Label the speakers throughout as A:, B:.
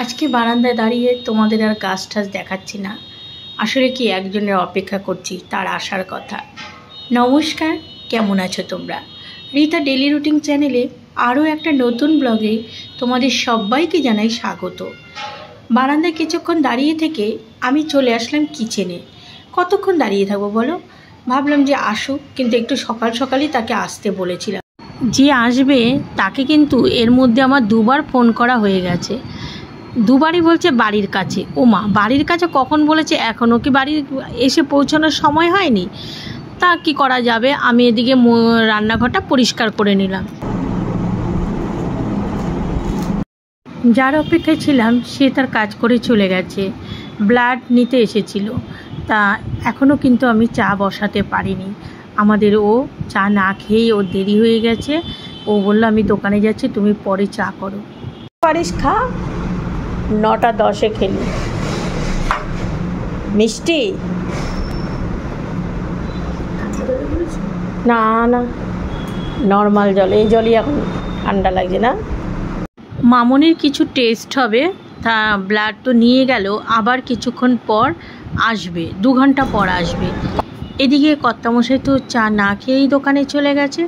A: আজকে বারান্দায় দাঁড়িয়ে তোমাদের আর গাছ টাছ দেখাচ্ছি না, আসলে কি একজনের অপেক্ষা করছি তার আসার কথা। নমস্কার, কেমন আছো তোমরা? রীতা ডেলি রুটিন চ্যানেলে আরও একটা নতুন ব্লগে তোমাদের সবাইকে জানাই স্বাগত। বারান্দায় কিছুক্ষণ দাঁড়িয়ে থেকে আমি চলে আসলাম কিচেনে। কতক্ষণ দাঁড়িয়ে থাকবো বলো? ভাবলাম যে আসুক, কিন্তু একটু সকাল সকালই তাকে আসতে বলেছিলাম। যে আসবে তাকে কিন্তু এর মধ্যে আমার দুবার ফোন করা হয়ে গেছে। দুবারই বলছে বাড়ির কাছে। ও মা, বাড়ির কাছে কখন বলেছে? এখনও কি বাড়ি এসে পৌঁছানোর সময় হয়নি? তা কি করা যাবে, আমি এদিকে রান্নাঘরটা পরিষ্কার করে নিলাম। যার অপেক্ষায় ছিলাম সে তার কাজ করে চলে গেছে, ব্লাড নিতে এসেছিল। তা এখনও কিন্তু আমি চা বসাতে পারিনি। আমাদের ও চা না খেয়েই ওর দেরি হয়ে গেছে। ও বললো আমি দোকানে যাচ্ছি, তুমি পরে চা করো। পারিস খা, 9টা 10-এ খেলি। মিষ্টি না, না নর্মাল জল, এই জলই এখন ঠান্ডা লাগছে না। মামনির কিছু টেস্ট হবে, তা ব্লাড তো নিয়ে গেল, আবার কিছুক্ষণ পর আসবে, 2 ঘন্টা পর আসবে। এদিকে কর্তামশাই তো চা না খেয়েই দোকানে চলে গেছে।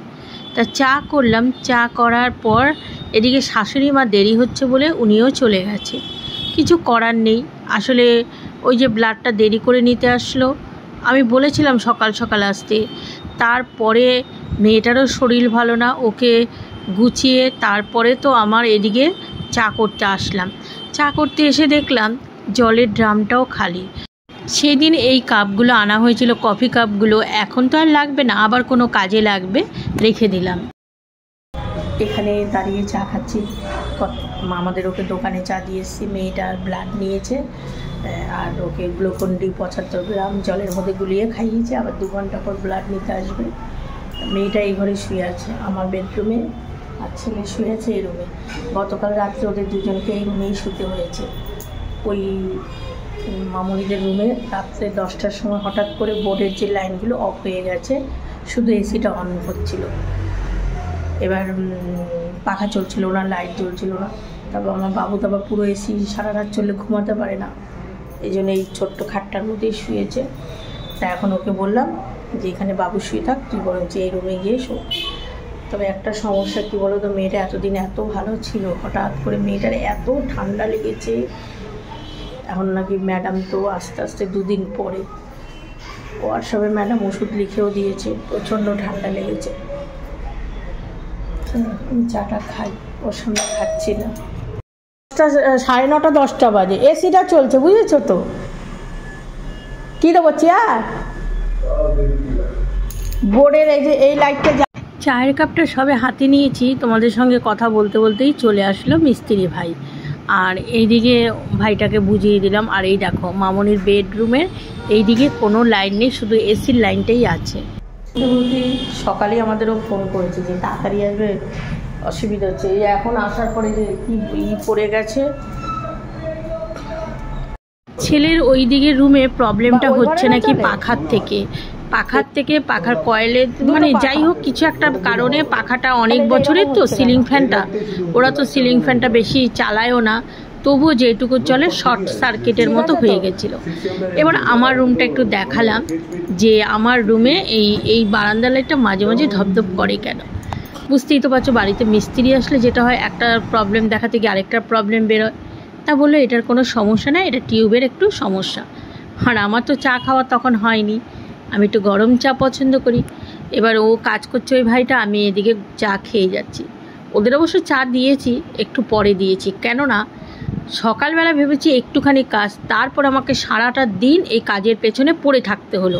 A: তা চা করলাম, চা করার পর এদিকে শাশুড়ি মা দেরি হচ্ছে বলে উনিও চলে গেছে। কিছু করার নেই, আসলে ওই যে ব্লাডটা দেরি করে নিতে আসলো। আমি বলেছিলাম সকাল সকাল আসতে, তারপরে মেয়েটারও শরীর ভালো না, ওকে গুছিয়ে তারপরে তো আমার এদিকে চা করতে আসলাম। চা করতে এসে দেখলাম জলের ড্রামটাও খালি। সেদিন এই কাপগুলো আনা হয়েছিল, কফি কাপগুলো, এখন তো আর লাগবে না, আবার কোনো কাজে লাগবে, রেখে দিলাম। এখানে দাঁড়িয়ে চা খাচ্ছি। আমাদের ওকে দোকানে চা দিয়ে এসেছি, মেয়েটার ব্লাড নিয়েছে আর ওকে গ্লুকন-ডি 75 গ্রাম জলের মধ্যে গুলিয়ে খাইয়েছে। আবার 2 ঘন্টা পর ব্লাড নিতে আসবে। মেয়েটা এই ঘরে শুয়ে আছে আমার বেডরুমে, আর ছেলে শুয়ে আছে এই রুমে। গতকাল রাত্রে ওদের দুজনকে এই রুমেই শুতে হয়েছে। ওই মামুনিদের রুমে রাত্রে 10টার সময় হঠাৎ করে বোর্ডের যে লাইনগুলো অফ হয়ে গেছে, শুধু এসিটা অন হচ্ছিল। এবার পাখা চলছিল না, লাইট জ্বলছিল না। তারপর আমার বাবু তো আবার পুরো এসি সারা রাত চললে ঘুমাতে পারে না, এই জন্য এই ছোট্ট খাটটার মধ্যেই শুয়েছে। তা এখন ওকে বললাম যে এখানে বাবু শুয়ে থাক, তুই বরঞ্চ এই রুমে গিয়ে শো। তবে একটা সমস্যা কী বলো তো, মেয়েটা এতদিন এত ভালো ছিল, হঠাৎ করে মেয়েটার এত ঠান্ডা লেগেছে। এখন নাকি ম্যাডাম তো আস্তে আস্তে 2 দিন পরে হোয়াটসঅ্যাপে ম্যাডাম ওষুধ লিখেও দিয়েছে, প্রচণ্ড ঠান্ডা লেগেছে। আমি চাটা খাই, ওর সঙ্গে খাচ্ছি না। 9:30 10টা বাজে, এসিটা চলছে, বুঝেছো তো? কী দেবো, চেয়ার? বোর্ডের এই যে এই লাইটটা। চায়ের কাপটা সবে হাতে নিয়েছি, তোমাদের সঙ্গে কথা বলতে বলতেই চলে আসলো মিস্ত্রি ভাই। আর এইদিকে ভাইটাকে বুঝিয়ে দিলাম। আর এই দেখো মামনির বেডরুমের এইদিকে কোনো লাইন নেই, শুধু এসির লাইনটাই আছে। সকালে আমাদেরও ফোন করেছে যে তাড়াতাড়ি আসবে, অসুবিধা হচ্ছে। এই এখন আসার পরে যে কি পড়ে গেছে। ছেলের ওই দিকের রুমে প্রবলেমটা হচ্ছে নাকি পাখার কয়েলে, মানে যাই হোক কিছু একটা কারণে পাখাটা অনেক বছরের তো, সিলিং ফ্যানটা, ওরা তো সিলিং ফ্যানটা বেশি চালায়ও না, তবুও যেটুকু চলে শর্ট সার্কিটের মতো হয়ে গেছিলো। এবার আমার রুমটা একটু দেখালাম যে আমার রুমে এই বারান্দা লাইটটা মাঝে মাঝে ধপধপ করে কেন। বুঝতেই তো পারছো, বাড়িতে মিস্ত্রি আসলে যেটা হয়, একটা প্রবলেম দেখাতে গিয়ে আরেকটা প্রবলেম বেরোয়। তা বললো এটার কোনো সমস্যা না, এটা টিউবের একটু সমস্যা। আর আমার তো চা খাওয়া তখন হয়নি, আমি একটু গরম চা পছন্দ করি। এবার ও কাজ করছে ওই ভাইটা, আমি এদিকে চা খেয়ে যাচ্ছি। ওদের অবশ্য চা দিয়েছি, একটু পরে দিয়েছি, কেননা সকালবেলা ভেবেছি একটুখানি কাজ, তারপর আমাকে সারাটা দিন এই কাজের পেছনে পড়ে থাকতে হলো।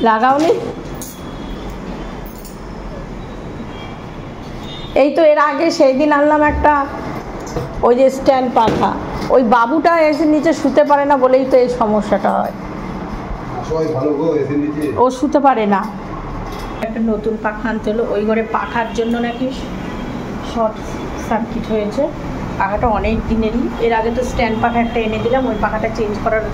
A: লাগাওনি? এই তো এর আগে সেই দিন আনলাম একটা ওই যে স্ট্যান্ড পাখা, ওই বাবুটা এসে নিচে শুতে পারে না বলেই তো এই সমস্যাটা হয়, ও শুতে পারে না। একটা নতুন পাখা আনতে হলো, ওই ঘরে পাখার জন্য নাকি শর্ট সার্কিট হয়েছে। পাখাটা অনেক দিনেরই, এর আগে তো স্ট্যান্ড পাখা একটা এনে দিলাম, ওই পাখাটা চেঞ্জ করার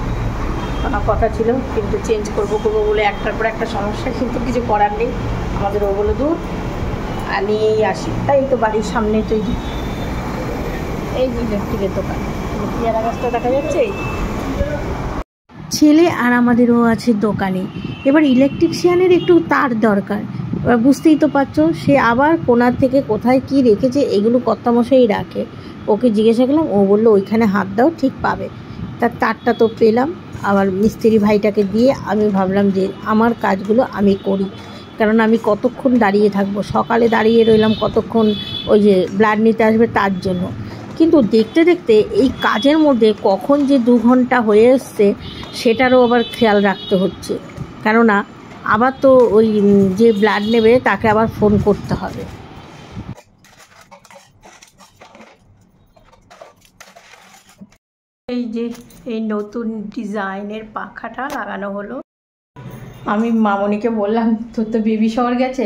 A: কথা ছিল, কিন্তু চেঞ্জ করবো বলে একটার পর একটা সমস্যা, কিন্তু কিছু করার নেই। আমাদের ও বলে দূর নিয়েই আসি। তাই তো বাড়ির সামনে তো এই যে ইলেকট্রিকের দোকান, পেয়ারা গাছটা দেখা যাচ্ছে। ছেলে আর আমাদেরও আছে দোকানে। এবার ইলেকট্রিশিয়ানের একটু তার দরকার। এবার বুঝতেই তো পারছো, সে আবার কোনার থেকে কোথায় কি রেখেছে, এগুলো কর্তামশাই রাখে। ওকে জিজ্ঞাসা করলাম, ও বললো ওইখানে হাত দাও ঠিক পাবে। তার তারটা তো পেলাম। আবার মিস্ত্রি ভাইটাকে দিয়ে আমি ভাবলাম যে আমার কাজগুলো আমি করি, কারণ আমি কতক্ষণ দাঁড়িয়ে থাকবো। সকালে দাঁড়িয়ে রইলাম কতক্ষণ, ওই যে ব্লাড নিতে আসবে তার জন্য। কিন্তু দেখতে দেখতে এই কাজের মধ্যে কখন যে 2 ঘন্টা হয়ে এসছে সেটারও আবার খেয়াল রাখতে হচ্ছে, কেননা আবার তো ওই যে ব্লাড নেবে তাকে আবার ফোন করতে হবে। এই যে এই নতুন ডিজাইনের পাখাটা লাগানো হলো। আমি মামনিকে বললাম, তোর তো বেবি শাওয়ার গেছে,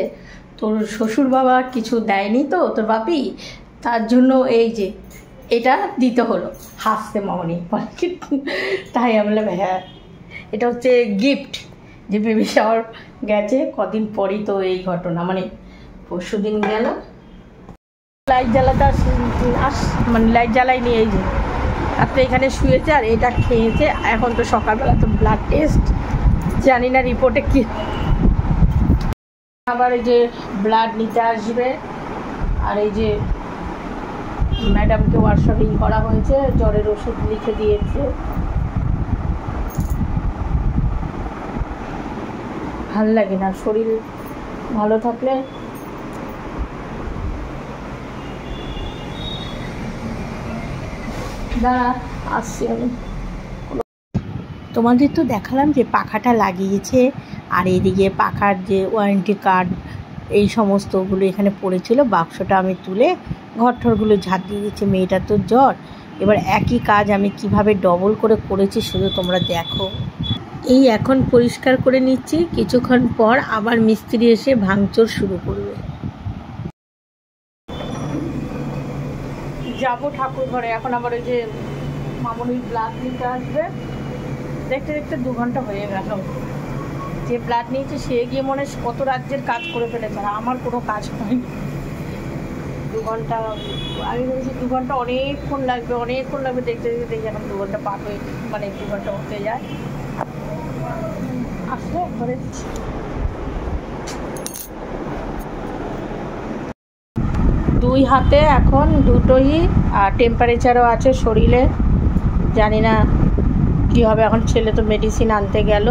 A: তোর শ্বশুর বাবা কিছু দেয়নি তো তোর বাপি, তার জন্য এই যে এটা দিতে হলো। হাসতে মামনি, তাই আমি বললাম হ্যাঁ এটা হচ্ছে গিফট, যে বেবি শাওয়ার গেছে কদিন পরই তো এই ঘটনা, মানে পরশু দিন গেল। লাইট জ্বালাতে মানে লাইট জ্বালাইনি, এই যে রাত্রে এখানে শুয়েছে আর এটা খেয়েছে। এখন তো সকালবেলা তো ব্লাড টেস্ট, জানি না রিপোর্টে কি, আবার এই যে ব্লাড নিতে আসবে। আর এই যে ম্যাডামকে ওয়াশিং করা হয়েছে, জ্বরের ওষুধ লিখে দিয়েছে। ভাল লাগে না, শরীর ভালো থাকলে দাঁড়া আসছি আমি। তোমাদের তো দেখালাম যে পাখাটা লাগিয়েছে, আর এইদিকে পাখার যে ওয়ারেন্টি কার্ড এই সমস্তগুলো এখানে পড়েছিল, বাক্সটা আমি তুলে ঘরঠরগুলো ঝাঁট দিয়ে দিচ্ছি। মেয়েটার তো জ্বর, এবার একই কাজ আমি কিভাবে ডবল করে করেছি শুধু তোমরা দেখো। এই এখন পরিষ্কার করে নিচ্ছি, কিছুক্ষণ পর আবার মিস্ত্রি এসে ভাঙচুর শুরু করবে। যাবো ঠাকুর ঘরে, এখন আবার ওই যে মামনির ব্লাড নিতে আসবে। দেখতে দেখতে 2 ঘন্টা হয়ে গেল। যে ব্লাড নিয়েছে সে গিয়ে মনে কত রাজ্যের কাজ করে ফেলেছে, আর আমার কোনো কাজ হয়নি। 2 ঘন্টা আমি বলেছি 2 ঘন্টা অনেকক্ষণ লাগবে, দেখতে দেখতে দেখি এখন 2 ঘন্টা পার হয়ে, মানে 2 ঘন্টা হতে যায়। আসলে ঘরে 2 হাতে এখন দুটোই, আর টেম্পারেচারও আছে শরীরে, জানি না কী হবে। এখন ছেলে তো মেডিসিন আনতে গেল,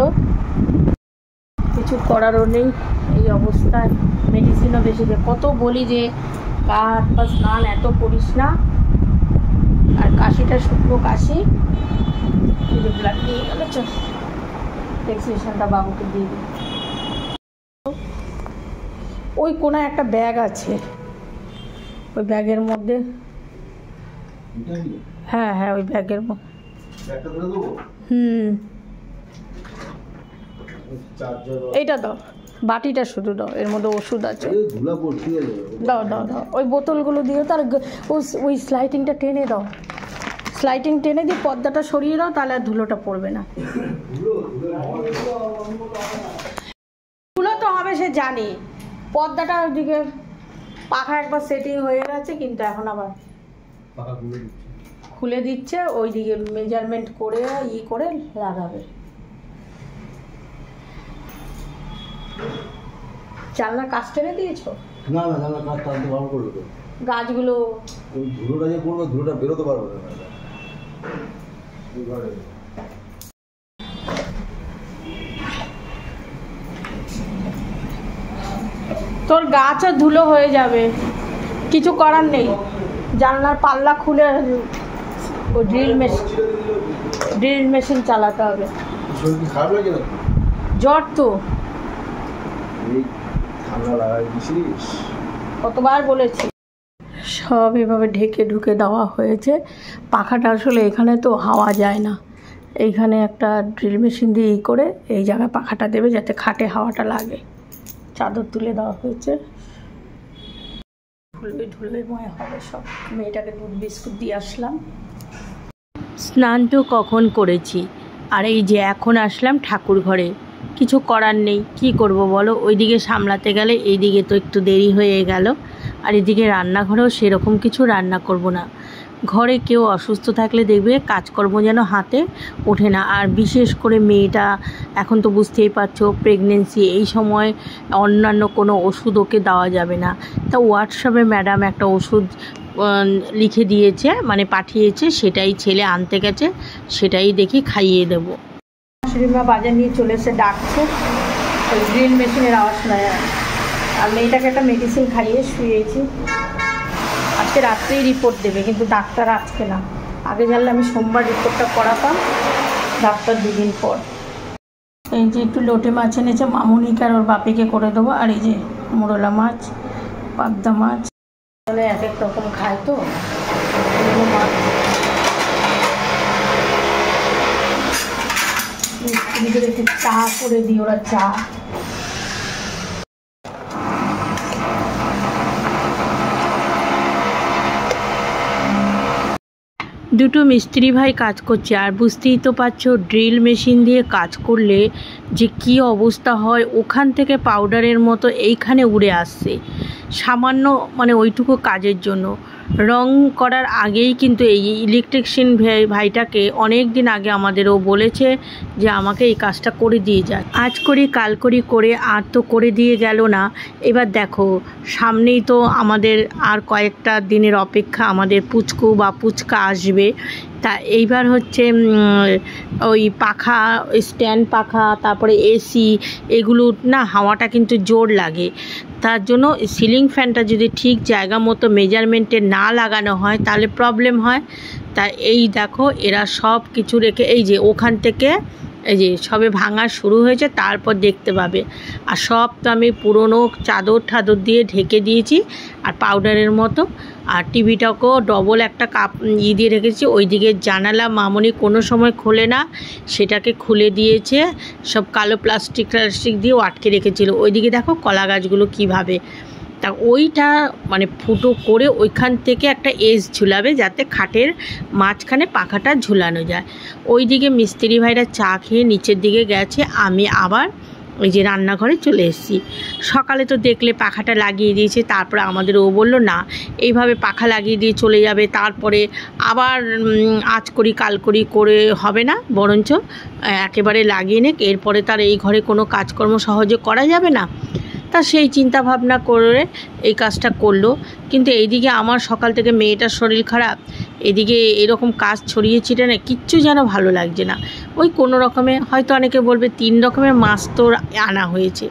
A: কিছু করারও নেই এই অবস্থায়। মেডিসিনও বেশি দেয়, কত বলি যে গা হাত পা স্নান এত করিস না, আর কাশিটা শুকনো কাশি। ব্লাড নিয়ে গেল, চল প্রেসক্রিপশনটা বাবুকে দিয়ে দিই। ওই কোনায় একটা ব্যাগ আছে, ওই ব্যাগের মধ্যে, হ্যাঁ হ্যাঁ ওই ব্যাগের মধ্যে। এইটা দাও, বাটিটা শুধু দাও, এর মধ্যে ওষুধ আছে। দাও দাও দাও, ওই বোতলগুলো দিও, তার ওই স্লাইডিংটা টেনে দাও, স্লাইডিং টেনে দিয়ে পর্দাটা সরিয়ে দাও, তাহলে আর ধুলোটা পড়বে না। ধুলো তো হবে সে জানি, পর্দাটা ওইদিকে পাখা একবার সেটিং হয়ে গেছে, কিন্তু এখন আবার খুলে দিচ্ছে, ওইদিকে মেজারমেন্ট করে করে লাগাবে। জানলার কাজ টেনে দিয়েছো?
B: না না, জানলার কাজ টানতে ভালো করলো তো।
A: গাছগুলো
B: ওই ধুলোটা যে পড়বে, ধুলোটা বেরোতে পারবে না।
A: তোর গাছও ধুলো হয়ে যাবে, কিছু করার নেই। জানলার পাল্লা খুলে ওই ড্রিল মেশিন চালাতে হবে।
B: শরীর খারাপ লাগে না?
A: জ্বর তো
B: ঠান্ডা লাগাই দিছিস,
A: কতবার বলেছি। সব এভাবে ঢেকে ঢুকে দেওয়া হয়েছে। পাখাটা আসলে এখানে তো হাওয়া যায় না, এইখানে একটা ড্রিল মেশিন দিয়ে করে এই জায়গায় পাখাটা দেবে যাতে খাটে হাওয়াটা লাগে। চাদর তুলে দেওয়া হয়েছে, ধুলোময় হবে সব। মেয়েটাকে দুধ বিস্কুট দিয়ে আসলাম। স্নান তো কখন করেছি, আর এই যে এখন আসলাম ঠাকুর ঘরে। কিছু করার নেই, কি করব বলো, ওইদিকে সামলাতে গেলে এইদিকে তো একটু দেরি হয়ে গেল। আর এদিকে রান্নাঘরেও সেরকম কিছু রান্না করব না। ঘরে কেউ অসুস্থ থাকলে দেখবে কাজকর্ম যেন হাতে ওঠে না। আর বিশেষ করে মেয়েটা এখন তো বুঝতেই পারছো প্রেগনেন্সি, এই সময় অন্যান্য কোনো ওষুধ ওকে দেওয়া যাবে না। তা হোয়াটসঅ্যাপে ম্যাডাম একটা ওষুধ লিখে দিয়েছে, মানে পাঠিয়েছে, সেটাই ছেলে আনতে গেছে, সেটাই দেখি খাইয়ে দেবো। শাশুড়িমা বাজার নিয়ে চলে এসে ডাকছে, ওই ড্রিল মেশিনের আওয়াজ নয়। আর মেয়েটাকে একটা মেডিসিন খাইয়ে শুয়েছি। আজকে রাত্রেই রিপোর্ট দেবে, কিন্তু ডাক্তার আজকে না। আগে জানলে আমি সোমবার রিপোর্টটা করাতাম, ডাক্তার 2 দিন পর। এই যে একটু লোটে মাছ এনেছে মামুনিকে আর ওর বাপিকে করে দেবো। আর এই যে মোরলা মাছ, পাবদা মাছ, তাহলে এক এক রকম খায় তো মাছ। মিস্ত্রিদের একটু চা করে দিই, ওরা চা। দুটো মিস্ত্রি ভাই কাজ করছে। আর বুঝতেই তো পারছো ড্রিল মেশিন দিয়ে কাজ করলে যে কি অবস্থা হয়, ওখান থেকে পাউডারের মতো এইখানে উড়ে আসছে সামান্য, মানে ওইটুকু কাজের জন্য। রং করার আগেই কিন্তু এই ইলেকট্রিশিয়ান ভাইটাকে অনেক দিন আগে আমাদেরও বলেছে যে আমাকে এই কাজটা করে দিয়ে যায়। আজ করি কাল করি করে আর তো করে দিয়ে গেল না। এবার দেখো সামনেই তো আমাদের আর কয়েকটা দিনের অপেক্ষা, আমাদের পুচকু বা পুচকা আসবে। তা এইবার হচ্ছে ওই পাখা, স্ট্যান্ড পাখা, তারপরে এসি, এগুলো না হাওয়াটা কিন্তু জোর লাগে। তার জন্য সিলিং ফ্যানটা যদি ঠিক জায়গা মতো মেজারমেন্টে না লাগানো হয় তাহলে প্রবলেম হয়। তা এই দেখো এরা সব কিছু রেখে, এই যে ওখান থেকে এই যে সবে ভাঙা শুরু হয়েছে, তারপর দেখতে পাবে। আর সব তো আমি পুরনো চাদর ঠাদর দিয়ে ঢেকে দিয়েছি আর পাউডারের মতো। আর টিভিটাকেও ডবল একটা কাপ দিয়ে রেখেছি। ওইদিকে জানালা মামনি কোনো সময় খোলে না, সেটাকে খুলে দিয়েছে, সব কালো প্লাস্টিক দিয়ে আটকে রেখেছিল। ওইদিকে দেখো কলা গাছগুলো কীভাবে, তা ওইটা মানে ফুটো করে ওইখান থেকে একটা এজ ঝুলাবে যাতে খাটের মাঝখানে পাখাটা ঝুলানো যায়। ওইদিকে মিস্ত্রি ভাইরা চা খেয়ে নিচের দিকে গেছে, আমি আবার ওই যে রান্নাঘরে চলে এসেছি। সকালে তো দেখলে পাখাটা লাগিয়ে দিয়েছে, তারপরে আমাদের ও বলল না এইভাবে পাখা লাগিয়ে দিয়ে চলে যাবে, তারপরে আবার আজ করি কাল করি করে হবে না, বরঞ্চ একেবারে লাগিয়ে নে, এরপরে তার এই ঘরে কোনো কাজকর্ম সহজে করা যাবে না। তা সেই চিন্তা ভাবনা করে এই কাজটা করলো। কিন্তু এইদিকে আমার সকাল থেকে মেয়েটার শরীর খারাপ, এদিকে এরকম কাজ ছড়িয়ে ছিটে না, কিচ্ছু যেন ভালো লাগছে না। ওই কোনো রকমে, হয়তো অনেকে বলবে 3 রকমের মাছ তো আনা হয়েছে।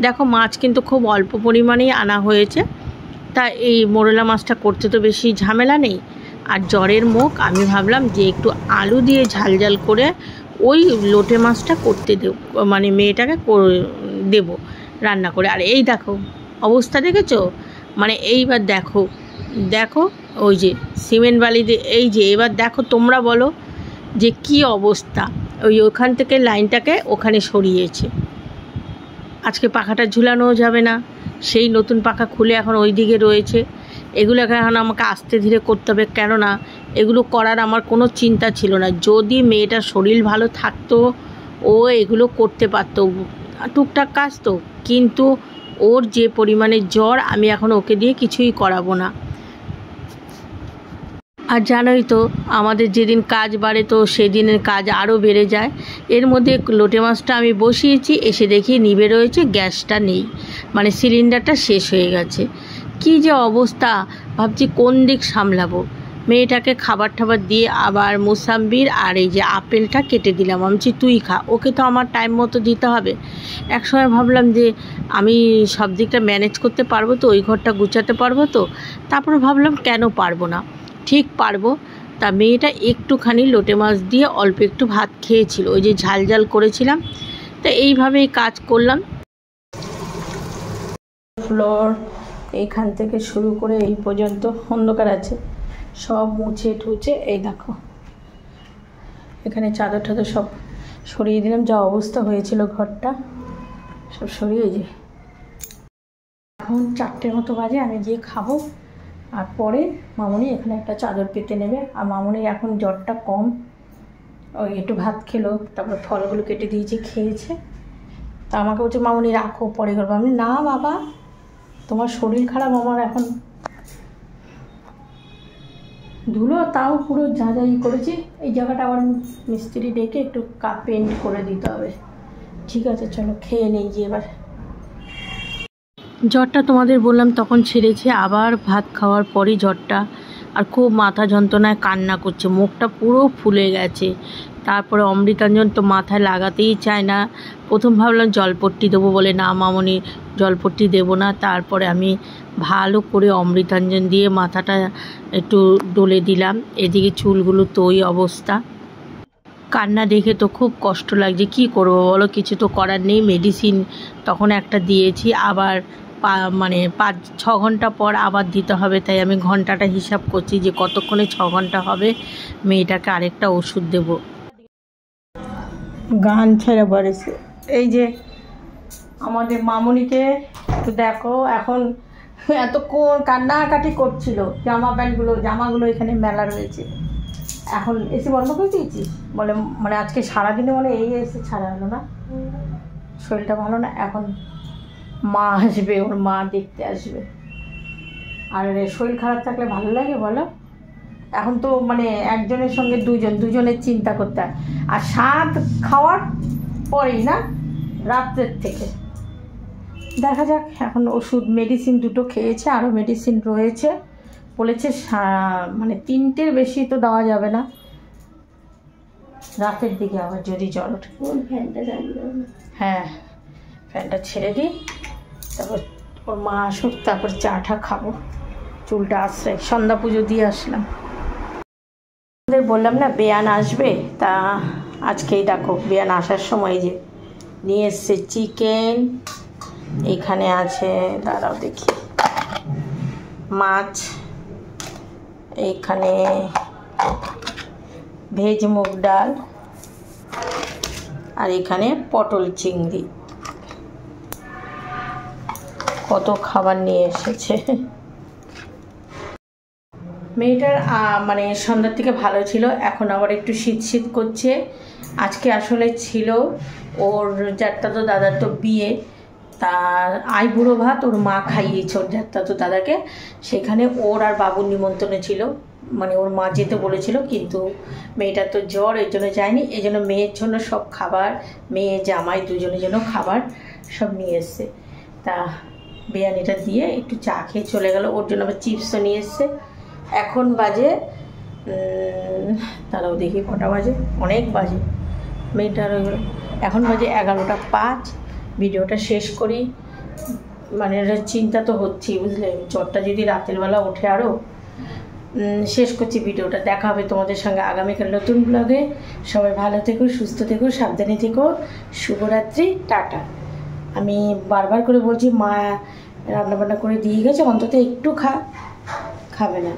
A: দেখো মাছ কিন্তু খুব অল্প পরিমাণেই আনা হয়েছে। তা এই মোরলা মাছটা করতে তো বেশি ঝামেলা নেই। আর জ্বরের মুখ, আমি ভাবলাম যে একটু আলু দিয়ে ঝাল ঝাল করে ওই লোটে মাছটা করতে দেব, মানে মেয়েটাকে দেবো রান্না করে। আর এই দেখো অবস্থা দেখেছো, মানে এইবার দেখো দেখো ওই যে সিমেন্ট বালি দিয়ে, এই যে এবার দেখো তোমরা বলো যে কি অবস্থা। ওখান থেকে লাইনটাকে ওখানে সরিয়েছে। আজকে পাখাটা ঝুলানোও যাবে না, সেই নতুন পাখা খুলে এখন ওই দিকে রয়েছে। এগুলোকে এখন আমাকে আস্তে ধীরে করতে হবে, কেননা এগুলো করার আমার কোনো চিন্তা ছিল না। যদি মেয়েটার শরীর ভালো থাকতো ও এগুলো করতে পারতো, টুকটাক কাজ তো। কিন্তু ওর যে পরিমাণে জ্বর, আমি এখন ওকে দিয়ে কিছুই করাবো না। আর জানোই তো আমাদের যেদিন কাজ বাড়ে তো সেদিনের কাজ আরও বেড়ে যায়। এর মধ্যে লোটে মাছটা আমি বসিয়েছি, এসে দেখি নিভে রয়েছে, গ্যাসটা নেই, মানে সিলিন্ডারটা শেষ হয়ে গেছে। কি যে অবস্থা, ভাবছি কোন দিক সামলাবো। মেয়েটাকে খাবার টাবার দিয়ে আবার মোসাম্বির আর এই যে আপেলটা কেটে দিলাম, আমি বলছি তুই খা, ওকে তো আমার টাইম মতো দিতে হবে। একসময় ভাবলাম যে আমি সব দিকটা ম্যানেজ করতে পারবো তো, ওই ঘরটা গুছাতে পারবো তো। তারপর ভাবলাম কেন পারবো না, ঠিক পারবো। তা মেয়েটা একটুখানি লোটে মাছ দিয়ে অল্প একটু ভাত খেয়েছিল, ওই যে ঝাল ঝাল করেছিলাম। তা এইভাবেই কাজ করলাম। ফ্লোর এইখান থেকে শুরু করে এই পর্যন্ত অন্ধকার আছে, সব মুছে ঠুছে এই দেখো এখানে চাদর টাদর সব সরিয়ে দিলাম। যা অবস্থা হয়েছিল ঘরটা সব সরিয়ে যে এখন 4টের মতো বাজে, আমি গিয়ে খাবো। আর পরে মামনি এখানে একটা চাদর পেতে নেবে। আর মামনির এখন জ্বরটা কম, ওই একটু ভাত খেলো, তারপর ফলগুলো কেটে দিয়েছি, খেয়েছে। তা আমাকে বলছে মামনি রাখো পরে করবো। আমি না বাবা, তোমার শরীর খারাপ, আমার এখন ধুলো তাও পুরো যা যা করেছি। এই জায়গাটা আবার মিস্ত্রি ডেকে একটু পেন্ট করে দিতে হবে। ঠিক আছে, চলো খেয়ে নেই যে এবার। জ্বরটা তোমাদের বললাম তখন ছেড়েছে, আবার ভাত খাওয়ার পরই জ্বরটা, আর খুব মাথা যন্ত্রণায় কান্না করছে, মুখটা পুরো ফুলে গেছে। তারপরে অমৃতাঞ্জন তো মাথায় লাগাতেই চায় না। প্রথম ভাবলাম জলপট্টি দেবো, বলে না মামনি জলপট্টি দেবো না। তারপরে আমি ভালো করে অমৃতাঞ্জন দিয়ে মাথাটা একটু ডলে দিলাম। এদিকে চুলগুলো তো ওই অবস্থা। কান্না দেখে তো খুব কষ্ট লাগছে, কি করবো বলো, কিছু তো করার নেই। মেডিসিন তখন একটা দিয়েছি, আবার 5-6 ঘন্টা পর আবার দিতে হবে। তাই আমি ঘন্টাটা হিসাব করছি যে কতক্ষণে 6 ঘন্টা হবে, মেয়েটাকে আরেকটা ওষুধ দেব। গান ছেড়ে পড়েছে। এই যে আমাদের মামনিকে একটু দেখো, এখন এতক্ষণ কান্নাকাটি করছিল। জামাগুলো এখানে মেলা রয়েছে। এখন এসে বন্ধ করে দিয়েছিস বলে, আজকে সারাদিনে এই এসে ছাড়া হলো না, শরীরটা ভালো না। এখন মা আসবে, ওর মা দেখতে আসবে। আর শরীর খারাপ থাকলে ভালো লাগে বলো? এখন তো একজনের সঙ্গে দুজনের চিন্তা করতে হয়। আর সাত খাওয়ার পরেই না, রাত্রের থেকে দেখা যাক। এখন ওষুধ মেডিসিন দুটো খেয়েছে, আরও মেডিসিন রয়েছে। বলেছে 3টের বেশি তো দেওয়া যাবে না, রাতের দিকে আবার যদি জ্বর ওঠে। ফ্যানটা চালিয়ে, হ্যাঁ ফ্যানটা ছেড়ে দিই, তারপর ওর মা আসুক, তারপর চাটা খাবো। চুলটা আসছে, সন্ধ্যা পুজো দিয়ে আসলাম। ওদের বললাম না বেয়ান আসবে, তা আজকেই দেখো বেয়ান আসার সময় যে নিয়ে এসছে চিকেন, এখানে আছে দাঁড়াও দেখি মাছ, এখানে ভেজ মুগ ডাল, আর এখানে পটল চিংড়ি। কত খাবার নিয়ে এসেছে। মেয়েটার সন্ধ্যার থেকে ভালো ছিল, এখন আবার একটু শীত শীত করছে। আজকে আসলে ছিল ওর জ্যাঠাতো দাদার তো বিয়ে, তার আইবুড়ো ভাত ওর মা খাইয়েছে ওর জ্যাঠাতো দাদাকে। সেখানে ওর আর বাবুর নিমন্ত্রণে ছিল, ওর মা যেতে বলেছিল, কিন্তু মেয়েটার তো জ্বর, এর জন্য যায়নি। এই জন্য মেয়ের জন্য সব খাবার, মেয়ে জামাই দুজনের জন্য খাবার সব নিয়ে এসছে। তা বিরিয়ানিটা দিয়ে একটু চা খেয়ে চলে গেল। ওর জন্য আবার চিপসও নিয়ে এসছে। এখন বাজে তারাও দেখি কটা বাজে, অনেক বাজে মেয়েটার, এখন বাজে 11টা 5। ভিডিওটা শেষ করি, চিন্তা তো হচ্ছেই বুঝলে, জ্বরটা যদি রাতের বেলা ওঠে আরও। শেষ করছি ভিডিওটা, দেখা হবে তোমাদের সঙ্গে আগামীকাল নতুন ব্লগে। সবাই ভালো থেকো, সুস্থ থেকো, সাবধানে থেকো। শুভরাত্রি, টাটা। আমি বারবার করে বলছি, মা রান্নাবান্না করে দিয়ে গেছে, অন্তত একটু খাবে না।